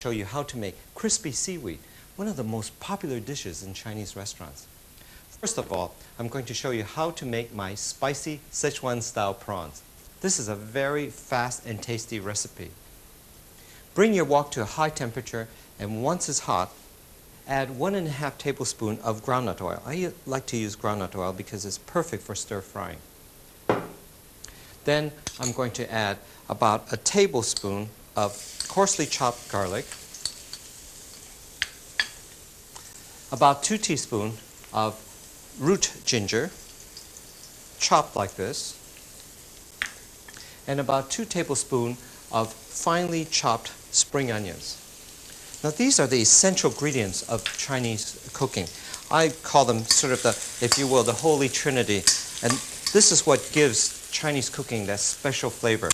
Show you how to make crispy seaweed, one of the most popular dishes in Chinese restaurants. First of all, I'm going to show you how to make my spicy Sichuan style prawns. This is a very fast and tasty recipe. Bring your wok to a high temperature, and once it's hot, add 1.5 tablespoons of groundnut oil. I like to use groundnut oil because it's perfect for stir frying. Then I'm going to add about a tablespoon of coarsely chopped garlic, about 2 teaspoons of root ginger, chopped like this, and about 2 tablespoons of finely chopped spring onions. Now these are the essential ingredients of Chinese cooking. I call them sort of the, if you will, the holy trinity. And this is what gives Chinese cooking that special flavor.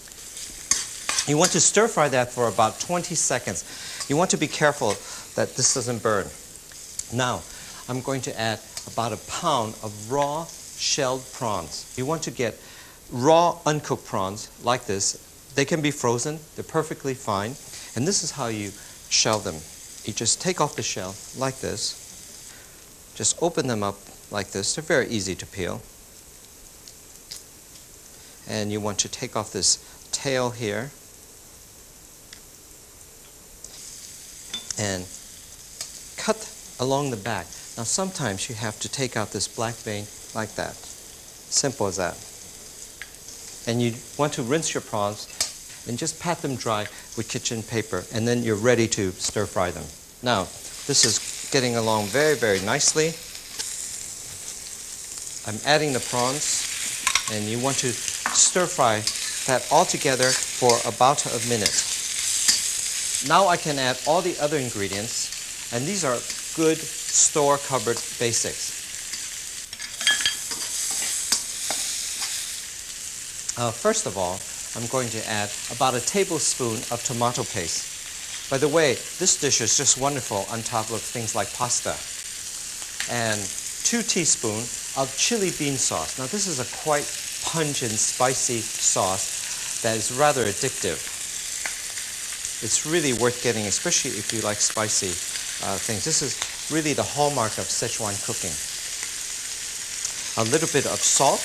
You want to stir fry that for about 20 seconds. You want to be careful that this doesn't burn. Now, I'm going to add about 1 pound of raw shelled prawns. You want to get raw uncooked prawns like this. They can be frozen. They're perfectly fine. And this is how you shell them. You just take off the shell like this. Just open them up like this. They're very easy to peel. And you want to take off this tail here and cut along the back. Now sometimes you have to take out this black vein like that. Simple as that. And you want to rinse your prawns and just pat them dry with kitchen paper, and then you're ready to stir fry them. Now, this is getting along very, very nicely. I'm adding the prawns, and you want to stir fry that all together for about a minute. Now I can add all the other ingredients, and these are good store cupboard basics. First of all, I'm going to add about 1 tablespoon of tomato paste. By the way, this dish is just wonderful on top of things like pasta. And 2 teaspoons of chili bean sauce. Now this is a quite pungent, spicy sauce that is rather addictive. It's really worth getting, especially if you like spicy things. This is really the hallmark of Sichuan cooking. A little bit of salt,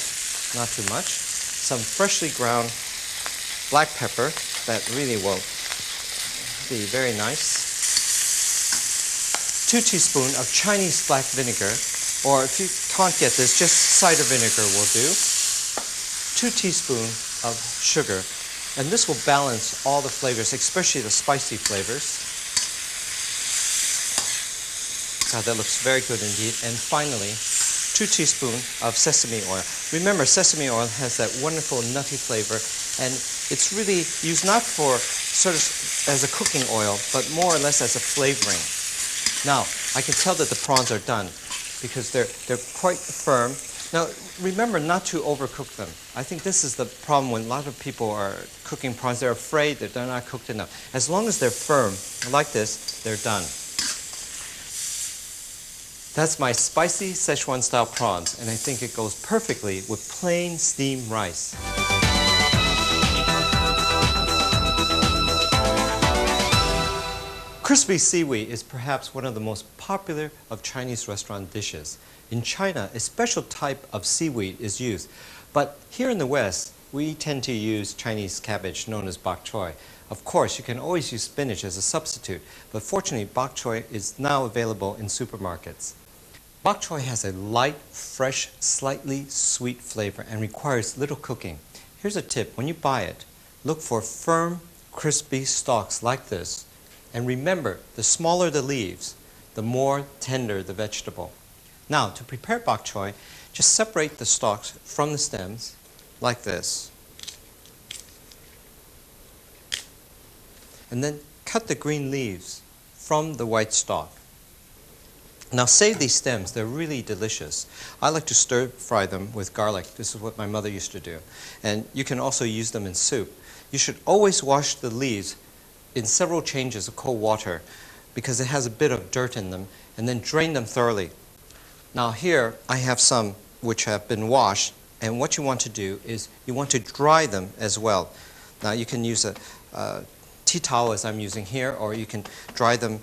not too much. Some freshly ground black pepper that really will be very nice. 2 teaspoons of Chinese black vinegar, or if you can't get this, just cider vinegar will do. 2 teaspoons of sugar. And this will balance all the flavors, especially the spicy flavors. God, that looks very good indeed. And finally, 2 teaspoons of sesame oil. Remember, sesame oil has that wonderful nutty flavor, and it's really used not for sort of as a cooking oil, but more or less as a flavoring. Now, I can tell that the prawns are done because they're quite firm. Now, remember not to overcook them. I think this is the problem when a lot of people are cooking prawns. They're afraid that they're not cooked enough. As long as they're firm, like this, they're done. That's my spicy Sichuan style prawns, and I think it goes perfectly with plain steamed rice. Crispy seaweed is perhaps one of the most popular of Chinese restaurant dishes. In China, a special type of seaweed is used, but here in the West, we tend to use Chinese cabbage known as bok choy. Of course, you can always use spinach as a substitute, but fortunately, bok choy is now available in supermarkets. Bok choy has a light, fresh, slightly sweet flavor and requires little cooking. Here's a tip. When you buy it, look for firm, crispy stalks like this. And remember, the smaller the leaves, the more tender the vegetable. Now, to prepare bok choy, just separate the stalks from the stems like this. And then cut the green leaves from the white stalk. Now save these stems, they're really delicious. I like to stir fry them with garlic. This is what my mother used to do. And you can also use them in soup. You should always wash the leaves in several changes of cold water because it has a bit of dirt in them, and then drain them thoroughly. Now here I have some which have been washed, and what you want to do is you want to dry them as well. Now you can use a tea towel as I'm using here, or you can dry them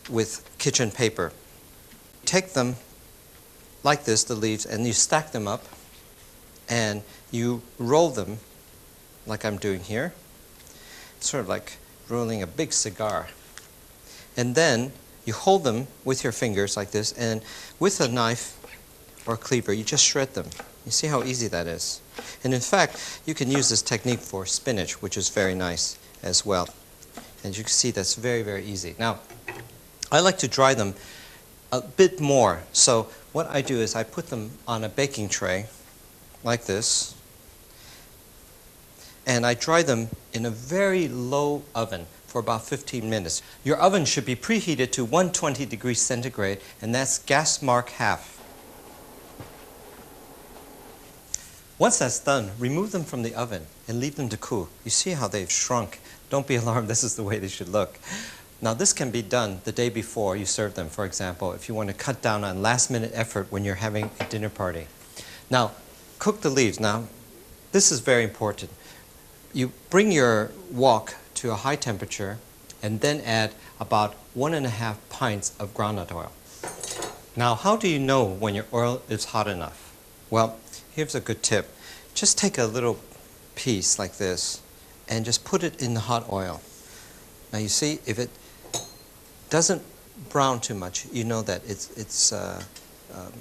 with kitchen paper. Take them like this, the leaves, and you stack them up, and you roll them like I'm doing here. It's sort of like rolling a big cigar. And then you hold them with your fingers like this, and with a knife or cleaver, you just shred them. You see how easy that is? And in fact, you can use this technique for spinach, which is very nice as well. And you can see that's very, very easy. Now, I like to dry them a bit more. So what I do is I put them on a baking tray like this, and I dry them in a very low oven for about 15 minutes. Your oven should be preheated to 120 degrees centigrade, and that's gas mark half. Once that's done, remove them from the oven and leave them to cool. You see how they've shrunk. Don't be alarmed, this is the way they should look. Now this can be done the day before you serve them, for example, if you want to cut down on last-minute effort when you're having a dinner party. Now, cook the leaves. Now, this is very important. You bring your wok to a high temperature and then add about 1.5 pints of groundnut oil. Now, how do you know when your oil is hot enough? Well, here's a good tip. Just take a little piece like this and just put it in the hot oil. Now you see, if it doesn't brown too much, you know that it's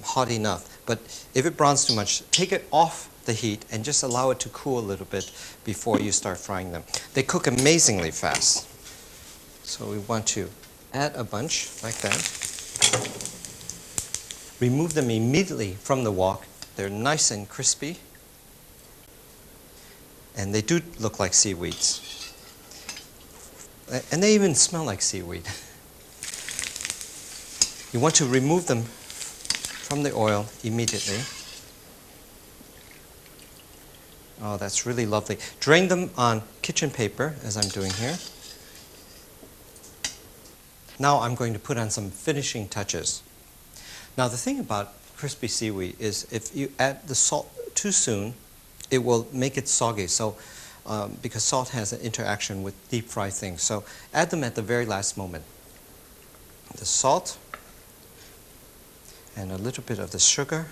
hot enough. But if it browns too much, take it off the heat and just allow it to cool a little bit before you start frying them. They cook amazingly fast. So we want to add a bunch like that. Remove them immediately from the wok. They're nice and crispy. And they do look like seaweeds. And they even smell like seaweed. You want to remove them from the oil immediately. Oh, that's really lovely. Drain them on kitchen paper, as I'm doing here. Now I'm going to put on some finishing touches. Now the thing about crispy seaweed is if you add the salt too soon, it will make it soggy. So, because salt has an interaction with deep fried things. So add them at the very last moment. The salt and a little bit of the sugar.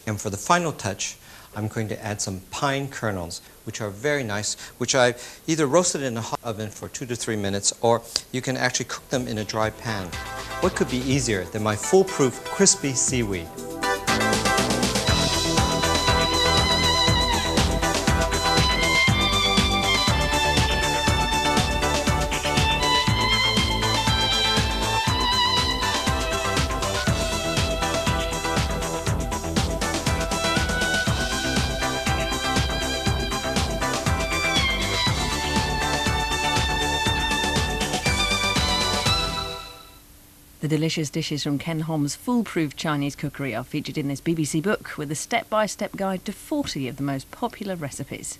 And for the final touch, I'm going to add some pine kernels, which are very nice, which I either roasted in a hot oven for 2 to 3 minutes, or you can actually cook them in a dry pan. What could be easier than my foolproof crispy seaweed? The delicious dishes from Ken Hom's Foolproof Chinese Cookery are featured in this BBC book with a step-by-step guide to 40 of the most popular recipes.